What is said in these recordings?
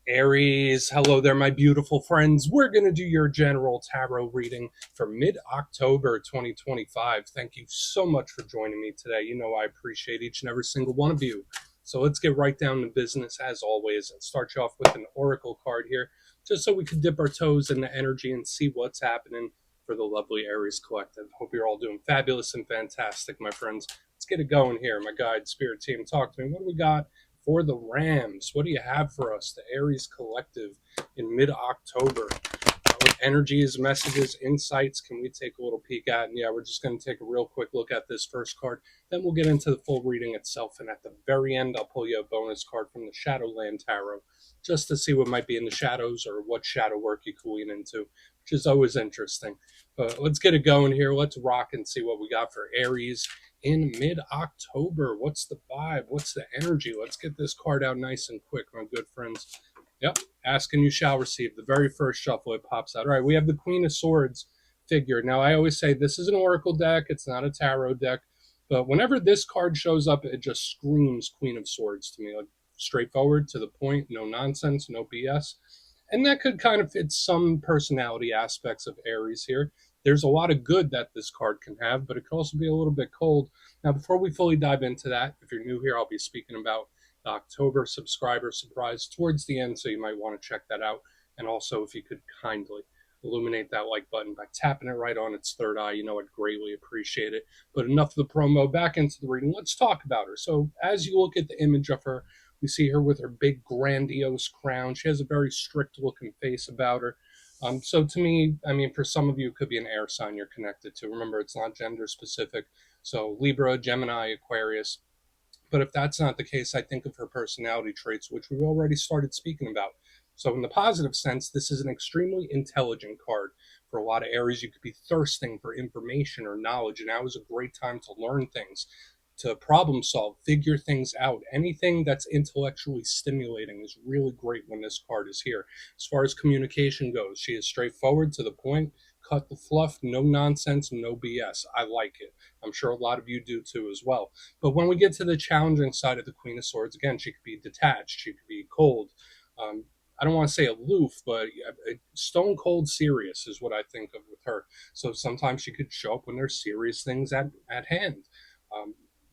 Aries, hello there, my beautiful friends. We're going to do your general tarot reading for mid-October 2025. Thank you so much for joining me today. You know I appreciate each and every single one of you. So let's get right down to business as always and start you off with an oracle card here, just so we can dip our toes in the energy and see what's happening for the lovely Aries collective. Hope you're all doing fabulous and fantastic, my friends. Let's get it going here. My guide, spirit team, talk to me. What do we got for the Rams? What do you have for us, the Aries collective, in mid-October? What energies, messages, insights can we take a little peek at? And yeah, we're just going to take a real quick look at this first card. Then we'll get into the full reading itself. And at the very end, I'll pull you a bonus card from the Shadowland Tarot, just to see what might be in the shadows or what shadow work you can lean into, which is always interesting. But let's get it going here. Let's rock and see what we got for Aries in mid-October. What's the vibe? What's the energy? Let's get this card out nice and quick, my good friends. Yep, ask and you shall receive. The very first shuffle, it pops out. All right, we have the Queen of Swords figure. Now, I always say this is an oracle deck. It's not a tarot deck. But whenever this card shows up, it just screams Queen of Swords to me. Like, straightforward, to the point, no nonsense, no BS. And that could kind of fit some personality aspects of Aries here. There's a lot of good that this card can have, but it can also be a little bit cold. Now, before we fully dive into that, if you're new here, I'll be speaking about the October subscriber surprise towards the end, so you might want to check that out. And also, if you could kindly illuminate that like button by tapping it right on its third eye, you know I'd greatly appreciate it. But enough of the promo, back into the reading. Let's talk about her. So as you look at the image of her, we see her with her big grandiose crown. She has a very strict looking face about her. So to me, I mean, for some of you, it could be an air sign you're connected to. Remember, it's not gender specific. So Libra, Gemini, Aquarius. But if that's not the case, I think of her personality traits, which we've already started speaking about. So in the positive sense, this is an extremely intelligent card. For a lot of Aries, you could be thirsting for information or knowledge, and now is a great time to learn things, to problem solve, figure things out. Anything that's intellectually stimulating is really great when this card is here. As far as communication goes, she is straightforward, to the point, cut the fluff, no nonsense, no BS. I like it. I'm sure a lot of you do too as well. But when we get to the challenging side of the Queen of Swords, again, she could be detached, she could be cold. I don't want to say aloof, but stone cold serious is what I think of with her. So sometimes she could show up when there's serious things at hand.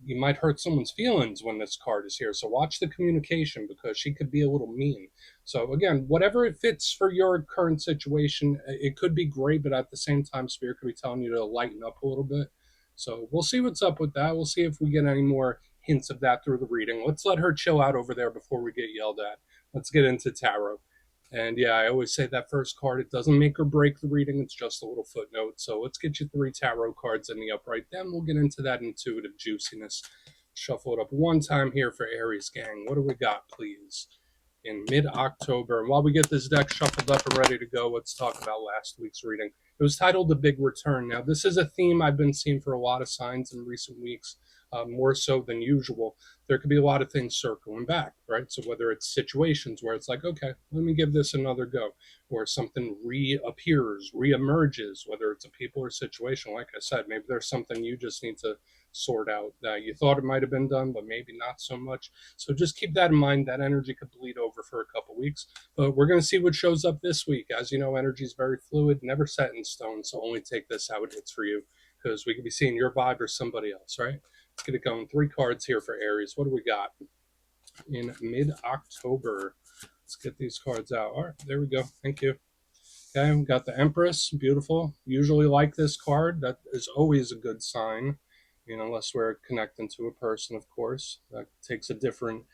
You might hurt someone's feelings when this card is here. So watch the communication, because she could be a little mean. So again, whatever it fits for your current situation, it could be great, but at the same time, Spirit could be telling you to lighten up a little bit. So we'll see what's up with that. We'll see if we get any more hints of that through the reading. Let's let her chill out over there before we get yelled at. Let's get into tarot. And yeah, I always say that first card, it doesn't make or break the reading. It's just a little footnote. So let's get you 3 tarot cards in the upright. Then we'll get into that intuitive juiciness. Shuffle it up one time here for Aries gang. What do we got, please, in mid-October? And while we get this deck shuffled up and ready to go, let's talk about last week's reading. It was titled The Big Return. Now, this is a theme I've been seeing for a lot of signs in recent weeks, more so than usual. There could be a lot of things circling back, right? So whether it's situations where it's like, okay, let me give this another go, or something reappears, reemerges, whether it's a people or situation. Like I said, maybe there's something you just need to sort out that you thought it might have been done, but maybe not so much. So just keep that in mind. That energy could bleed over for a couple weeks, but we're going to see what shows up this week. As you know, energy is very fluid, never set in stone. So only take this how it hits for you, because we could be seeing your vibe or somebody else, right? Let's get it going. 3 cards here for Aries. What do we got in mid-October? Let's get these cards out. All right, there we go. Thank you. Okay, we got the Empress. Beautiful. Usually like this card. That is always a good sign, you know, unless we're connecting to a person, of course. That takes a different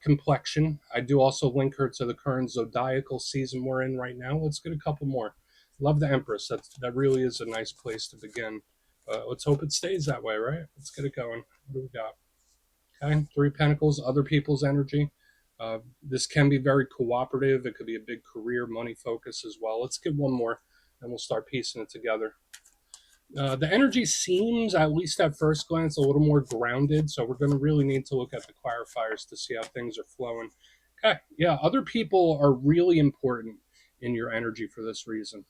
complexion. I do also link her to the current zodiacal season we're in right now. Let's get a couple more. Love the Empress. That really is a nice place to begin. Let's hope it stays that way, right? Let's get it going. What do we got? Okay, 3 Pentacles, other people's energy. This can be very cooperative. It could be a big career, money focus as well. Let's get one more, and we'll start piecing it together. The energy seems, at least at first glance, a little more grounded. So we're going to really need to look at the clarifiers to see how things are flowing. Okay, yeah, other people are really important in your energy for this reason,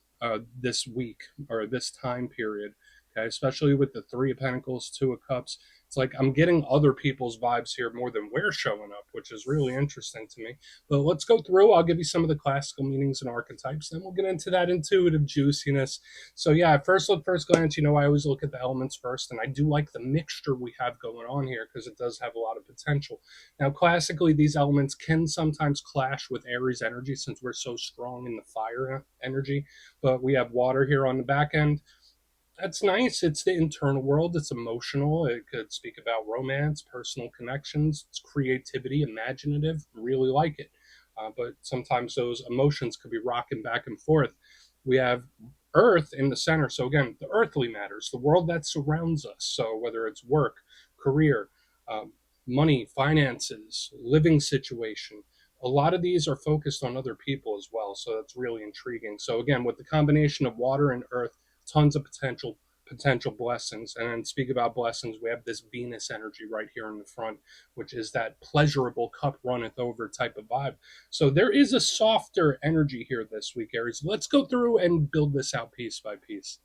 this week or this time period. Okay, especially with the Three of Pentacles, Two of Cups. It's like I'm getting other people's vibes here more than we're showing up, which is really interesting to me. But let's go through. I'll give you some of the classical meanings and archetypes, then we'll get into that intuitive juiciness. So yeah, at first glance, I always look at the elements first, and I do like the mixture we have going on here because it does have a lot of potential. Now, classically, these elements can sometimes clash with Aries energy since we're so strong in the fire energy, but we have water here on the back end. That's nice. It's the internal world. It's emotional. It could speak about romance, personal connections. It's creativity, imaginative. Really like it. But sometimes those emotions could be rocking back and forth. We have Earth in the center. So again, the earthly matters, the world that surrounds us. So whether it's work, career, um, money, finances, living situation, a lot of these are focused on other people as well. So that's really intriguing. So again, with the combination of water and earth, tons of potential blessings. And then speak about blessings, we have this Venus energy right here in the front, which is that pleasurable cup runneth over type of vibe. So there is a softer energy here this week, Aries. Let's go through and build this out piece by piece.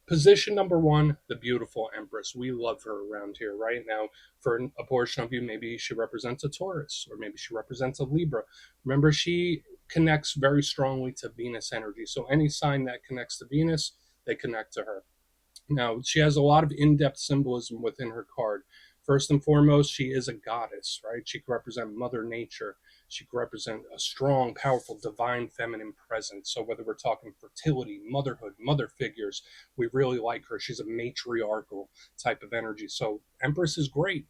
Position number one, the beautiful Empress. We love her around here right now. For a portion of you, maybe she represents a Taurus, or maybe she represents a Libra. Remember, she connects very strongly to Venus energy. So any sign that connects to Venus, they connect to her. Now, she has a lot of in depth symbolism within her card. First and foremost, she is a goddess, right? She could represent Mother Nature. She could represent a strong, powerful, divine feminine presence. So, whether we're talking fertility, motherhood, mother figures, we really like her. She's a matriarchal type of energy. So, Empress is great.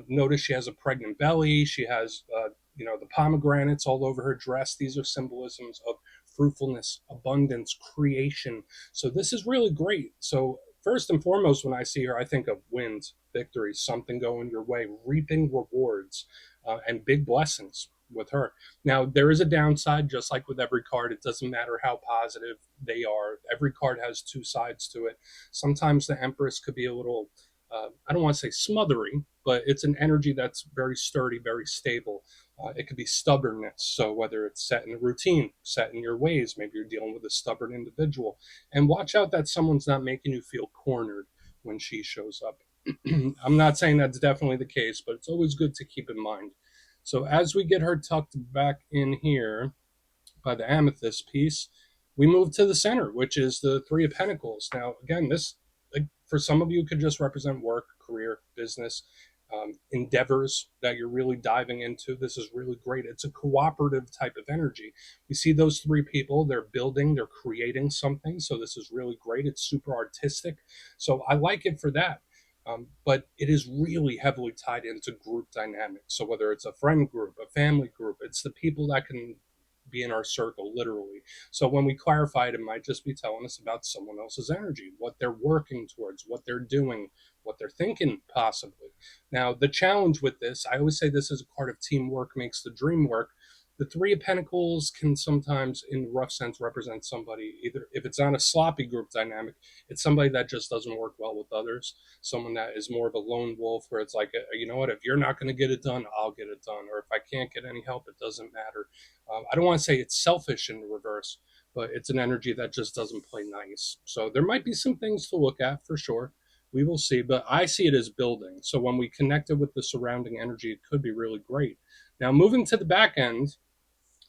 Notice she has a pregnant belly. She has, the pomegranates all over her dress. These are symbolisms of fruitfulness, abundance, creation. So, this is really great. So, first and foremost, when I see her, I think of wins, victories, something going your way, reaping rewards, and big blessings with her. Now, there is a downside, just like with every card. It doesn't matter how positive they are. Every card has two sides to it. Sometimes the Empress could be a little, I don't want to say smothery, but it's an energy that's very sturdy, very stable. It could be stubbornness. So whether it's set in a routine, set in your ways, maybe you're dealing with a stubborn individual. And watch out that someone's not making you feel cornered when she shows up. I'm not saying that's definitely the case, but it's always good to keep in mind. So as we get her tucked back in here by the amethyst piece, we move to the center, which is the Three of Pentacles. Now, again, this, like, for some of you, could just represent work, career, business, endeavors that you're really diving into. This is really great. It's a cooperative type of energy. We see those three people, they're building, they're creating something. So this is really great. It's super artistic. So I like it for that. But it is really heavily tied into group dynamics. So whether it's a friend group, a family group, it's the people that can be in our circle, literally. So when we clarify it, it might just be telling us about someone else's energy, what they're working towards, what they're doing, what they're thinking, possibly. Now, the challenge with this, I always say this is a part of teamwork makes the dream work. The Three of Pentacles can sometimes, in the rough sense, represent somebody, either if it's not a sloppy group dynamic, it's somebody that just doesn't work well with others, someone that is more of a lone wolf, where it's like, you know what, if you're not going to get it done, I'll get it done. Or if I can't get any help, it doesn't matter. I don't want to say it's selfish in the reverse, but it's an energy that just doesn't play nice. So there might be some things to look at for sure. We will see, but I see it as building. So when we connect it with the surrounding energy, it could be really great. Now, moving to the back end,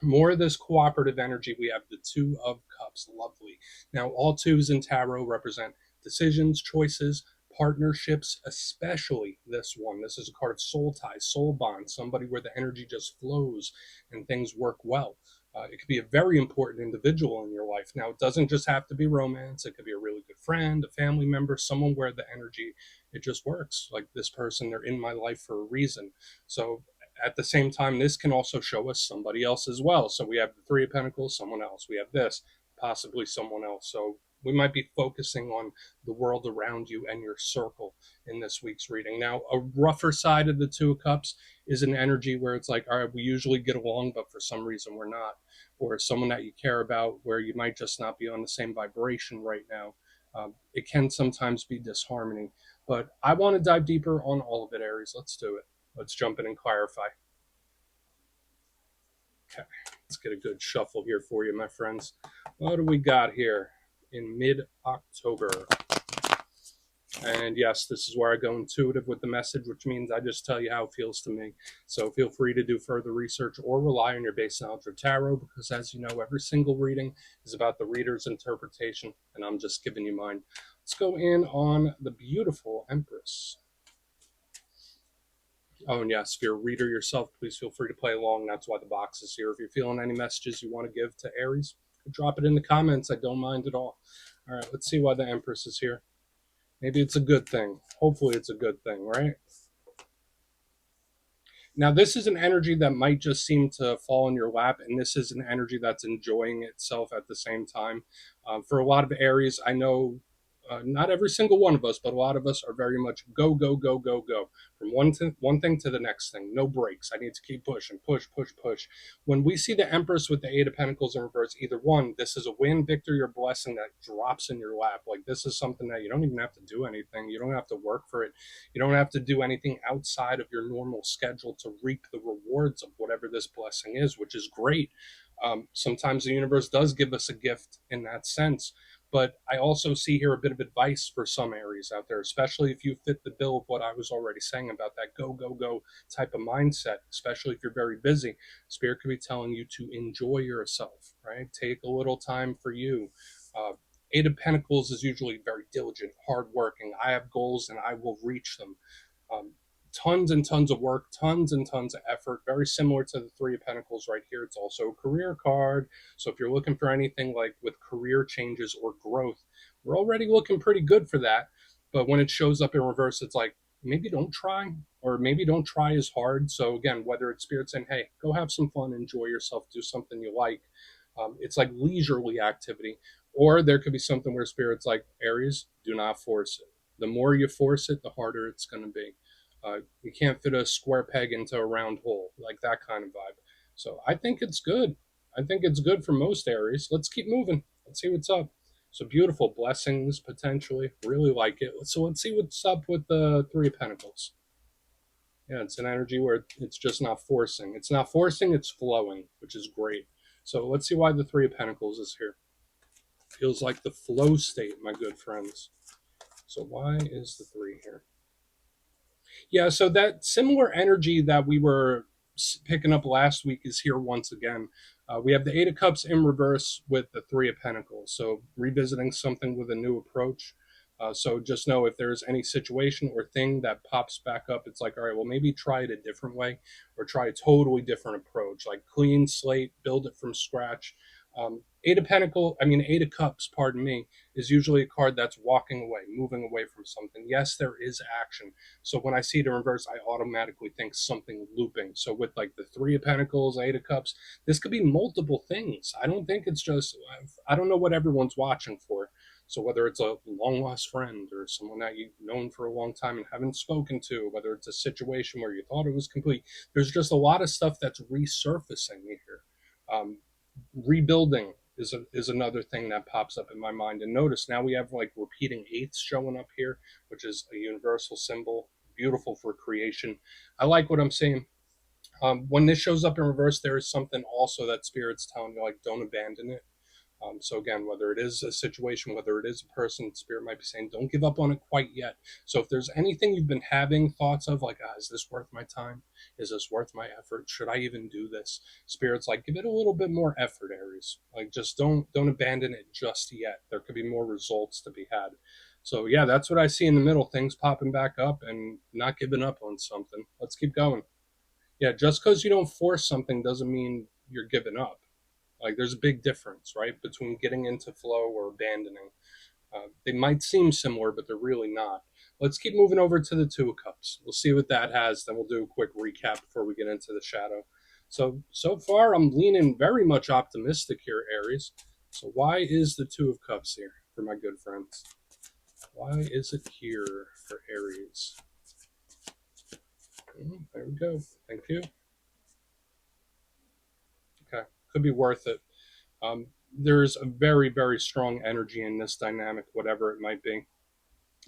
more of this cooperative energy, we have the Two of Cups. Lovely. Now, all twos in tarot represent decisions, choices, partnerships, especially this one. This is a card of soul ties, soul bonds, somebody where the energy just flows and things work well. It could be a very important individual in your life. Now, it doesn't just have to be romance. It could be a really good friend, a family member, someone where the energy, it just works. Like this person, they're in my life for a reason. So at the same time, this can also show us somebody else as well. So we have the Three of Pentacles, someone else. We have this, possibly someone else. So we might be focusing on the world around you and your circle in this week's reading. Now, a rougher side of the Two of Cups is an energy where it's like, all right, we usually get along, but for some reason we're not. Or someone that you care about where you might just not be on the same vibration right now. It can sometimes be disharmony. But I want to dive deeper on all of it, Aries. Let's do it. Let's jump in and clarify. Okay, let's get a good shuffle here for you, my friends. What do we got here in mid-October? And yes, this is where I go intuitive with the message, which means I just tell you how it feels to me. So feel free to do further research or rely on your base knowledge of tarot, because as you know, every single reading is about the reader's interpretation, and I'm just giving you mine. Let's go in on the beautiful Empress. Oh, and yes, if you're a reader yourself, please feel free to play along. That's why the box is here. If you're feeling any messages you want to give to Aries, drop it in the comments. I don't mind at all. All right, let's see why the Empress is here. Maybe it's a good thing. Hopefully it's a good thing, right? Now, this is an energy that might just seem to fall in your lap, and this is an energy that's enjoying itself at the same time. For a lot of Aries, I know not every single one of us, but a lot of us are very much go, go, go, go, go from one thing to the next thing. No breaks. I need to keep pushing, push, push, push. When we see the Empress with the Eight of Pentacles in reverse, either one, this is a win, victory, or blessing that drops in your lap. Like this is something that you don't even have to do anything. You don't have to work for it. You don't have to do anything outside of your normal schedule to reap the rewards of whatever this blessing is, which is great. Sometimes the universe does give us a gift in that sense. But I also see here a bit of advice for some Aries out there, especially if you fit the bill of what I was already saying about that go, go, go type of mindset, especially if you're very busy. Spirit could be telling you to enjoy yourself, right? Take a little time for you. Uh, Eight of Pentacles is usually very diligent, hardworking. I have goals and I will reach them. Um, Tons and tons of work, tons and tons of effort. Very similar to the Three of Pentacles right here. It's also a career card. So if you're looking for anything like with career changes or growth, we're already looking pretty good for that. But when it shows up in reverse, it's like, maybe don't try, or maybe don't try as hard. So again, whether it's Spirit saying, hey, go have some fun, enjoy yourself, do something you like. It's like leisurely activity. Or there could be something where Spirit's like, Aries, do not force it. The more you force it, the harder it's going to be. You can't fit a square peg into a round hole, like that kind of vibe. So I think it's good. I think it's good for most Aries. Let's keep moving. Let's see what's up. So beautiful blessings potentially. Really like it. So let's see what's up with the Three of Pentacles. Yeah, it's an energy where it's just not forcing. It's not forcing, it's flowing, which is great. So let's see why the Three of Pentacles is here. Feels like the flow state, my good friends. So why is the three here? Yeah, so that similar energy that we were picking up last week is here once again. We have the Eight of Cups in reverse with the Three of Pentacles. So revisiting something with a new approach. So just know if there's any situation or thing that pops back up, it's like, all right, well, maybe try it a different way or try a totally different approach, like clean slate, build it from scratch. Eight of Eight of Cups, pardon me, is usually a card that's walking away, moving away from something. Yes, there is action. So when I see it in reverse, I automatically think something looping. So with like the Three of Pentacles, Eight of Cups, this could be multiple things. I don't think it's just, I don't know what everyone's watching for. So whether it's a long lost friend or someone that you've known for a long time and haven't spoken to, whether it's a situation where you thought it was complete, there's just a lot of stuff that's resurfacing here. Rebuilding is another thing that pops up in my mind. And notice now we have like repeating eighths showing up here, which is a universal symbol, beautiful for creation. I like what I'm seeing. When this shows up in reverse, there is something also that Spirit's telling you, like, don't abandon it. So again, whether it is a situation, whether it is a person, Spirit might be saying, don't give up on it quite yet. So if there's anything you've been having thoughts of, like, is this worth my time? Is this worth my effort? Should I even do this? Spirit's like, give it a little bit more effort, Aries. Like, just don't abandon it just yet. There could be more results to be had. So yeah, that's what I see in the middle. Things popping back up and not giving up on something. Let's keep going. Yeah, just because you don't force something doesn't mean you're giving up. Like there's a big difference, right, between getting into flow or abandoning. They might seem similar, but they're really not. Let's keep moving over to the Two of Cups. We'll see what that has. Then we'll do a quick recap before we get into the shadow. So far, I'm leaning very much optimistic here, Aries. So why is the Two of Cups here for my good friends? Why is it here for Aries? There we go. Thank you. Okay, could be worth it. There's a very, very strong energy in this dynamic, whatever it might be.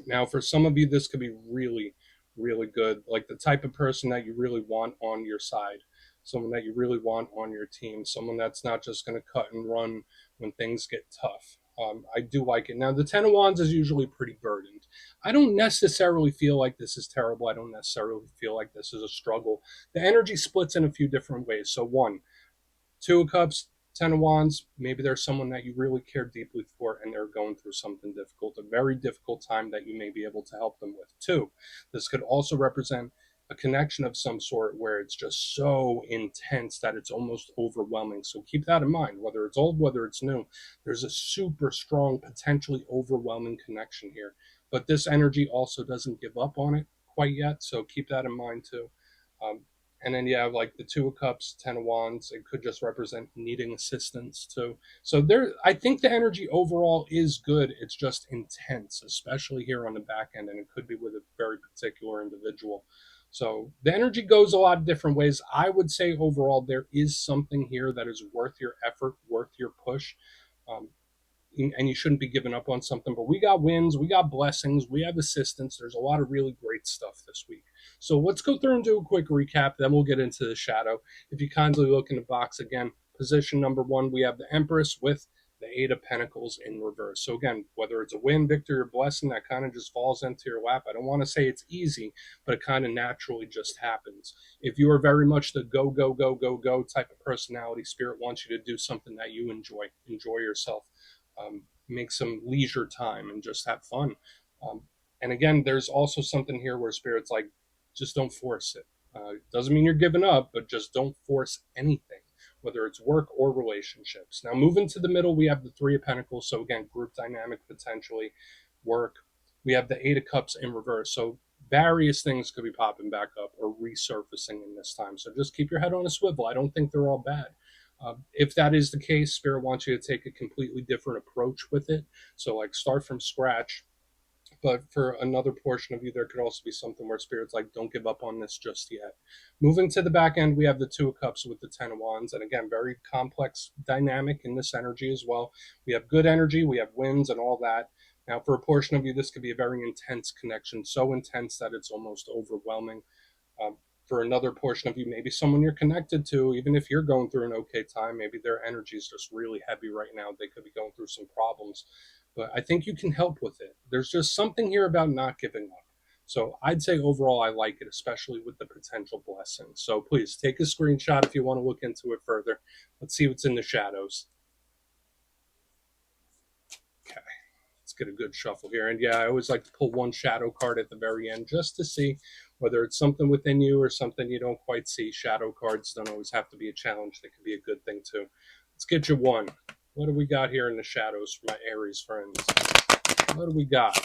Now, for some of you, this could be really, really good. Like the type of person that you really want on your side, someone that you really want on your team, someone that's not just going to cut and run when things get tough. I do like it. Now, the Ten of Wands is usually pretty burdened. I don't necessarily feel like this is terrible. I don't necessarily feel like this is a struggle. The energy splits in a few different ways. So, one, Two of Cups, Ten of Wands, maybe there's someone that you really care deeply for and they're going through something difficult, a very difficult time that you may be able to help them with. Two, this could also represent a connection of some sort where it's just so intense that it's almost overwhelming. So keep that in mind, whether it's old, whether it's new, there's a super strong, potentially overwhelming connection here. But this energy also doesn't give up on it quite yet. So keep that in mind too. Um, and then you have like the Two of Cups, Ten of Wands. It could just represent needing assistance too. So there, I think the energy overall is good. It's just intense, especially here on the back end, and it could be with a very particular individual. So the energy goes a lot of different ways. I would say overall there is something here that is worth your effort, worth your push. Um, and you shouldn't be giving up on something. But we got wins, we got blessings, we have assistance. There's a lot of really great stuff this week. So let's go through and do a quick recap. Then we'll get into the shadow. If you kindly look in the box again, position number one, we have the Empress with the Eight of Pentacles in reverse. So again, whether it's a win, victory, or blessing, that kind of just falls into your lap. I don't want to say it's easy, but it kind of naturally just happens. If you are very much the go, go, go, go, go type of personality, Spirit wants you to do something that you enjoy yourself. Make some leisure time and just have fun. And again, there's also something here where Spirit's like, just don't force it. Doesn't mean you're giving up, but just don't force anything, whether it's work or relationships. Now, moving to the middle, we have the Three of Pentacles. So again, group dynamic potentially, work. We have the Eight of Cups in reverse. So various things could be popping back up or resurfacing in this time. So just keep your head on a swivel. I don't think they're all bad. If that is the case, Spirit wants you to take a completely different approach with it. So, like, start from scratch. But for another portion of you, there could also be something where Spirit's like, don't give up on this just yet. Moving to the back end, we have the Two of Cups with the Ten of Wands. And again, very complex dynamic in this energy as well. We have good energy, we have wins and all that. Now, for a portion of you, this could be a very intense connection, so intense that it's almost overwhelming. Um, for another portion of you, maybe someone you're connected to, even if you're going through an okay time, maybe their energy is just really heavy right now. They could be going through some problems, but I think you can help with it. There's just something here about not giving up. So I'd say overall, I like it, especially with the potential blessings. So please take a screenshot if you want to look into it further. Let's see what's in the shadows. Okay. Let's get a good shuffle here. And yeah, I always like to pull one shadow card at the very end just to see whether it's something within you or something you don't quite see. Shadow cards don't always have to be a challenge. They can be a good thing too. Let's get you one. What do we got here in the shadows for my Aries friends? What do we got?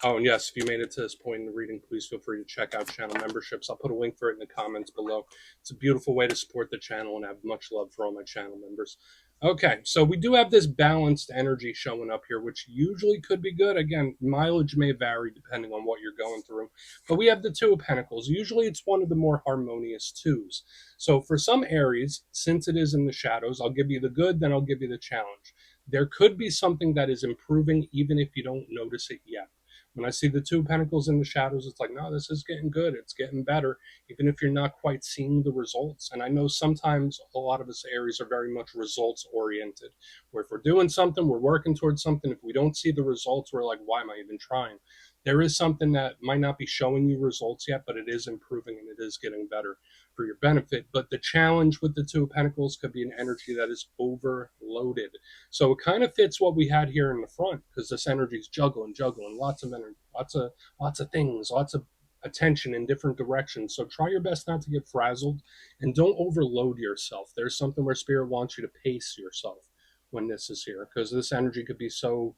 Oh, and yes, if you made it to this point in the reading, please feel free to check out channel memberships. I'll put a link for it in the comments below. It's a beautiful way to support the channel and have much love for all my channel members. Okay, so we do have this balanced energy showing up here, which usually could be good. Again, mileage may vary depending on what you're going through. But we have the Two of Pentacles. Usually it's one of the more harmonious twos. So for some Aries, since it is in the shadows, I'll give you the good, then I'll give you the challenge. There could be something that is improving even if you don't notice it yet. When I see the Two of Pentacles in the shadows, it's like, no, this is getting good. It's getting better, even if you're not quite seeing the results. And I know sometimes a lot of us Aries are very much results oriented, where if we're doing something, we're working towards something. If we don't see the results, we're like, why am I even trying? There is something that might not be showing you results yet, but it is improving and it is getting better for your benefit. But the challenge with the Two of Pentacles could be an energy that is overloaded. So it kind of fits what we had here in the front, because this energy is juggling, lots of energy, lots of things, lots of attention in different directions. So try your best not to get frazzled and don't overload yourself. There's something where Spirit wants you to pace yourself when this is here, because this energy could be so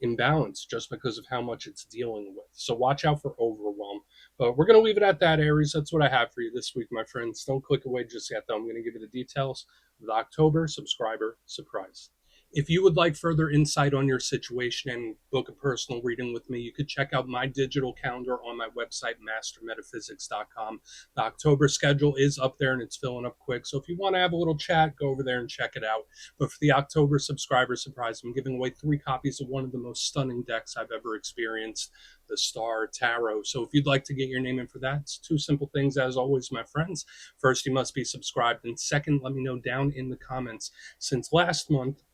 imbalanced just because of how much it's dealing with. So watch out for overwhelm. But we're going to leave it at that, Aries. That's what I have for you this week, my friends. Don't click away just yet, though. I'm going to give you the details of the October subscriber surprise. If you would like further insight on your situation and book a personal reading with me, you could check out my digital calendar on my website, mastermetaphysics.com. The October schedule is up there and it's filling up quick. So if you want to have a little chat, go over there and check it out. But for the October subscriber surprise, I'm giving away 3 copies of one of the most stunning decks I've ever experienced, the Star Tarot. So if you'd like to get your name in for that, it's 2 simple things as always, my friends. First, you must be subscribed. And second, let me know down in the comments. Since last month,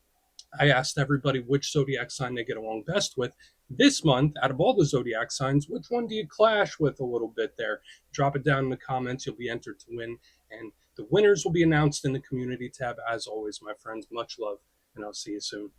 I asked everybody which zodiac sign they get along best with. This month, out of all the zodiac signs, which one do you clash with a little bit there? Drop it down in the comments. You'll be entered to win. And the winners will be announced in the community tab. As always, my friends, much love, and I'll see you soon.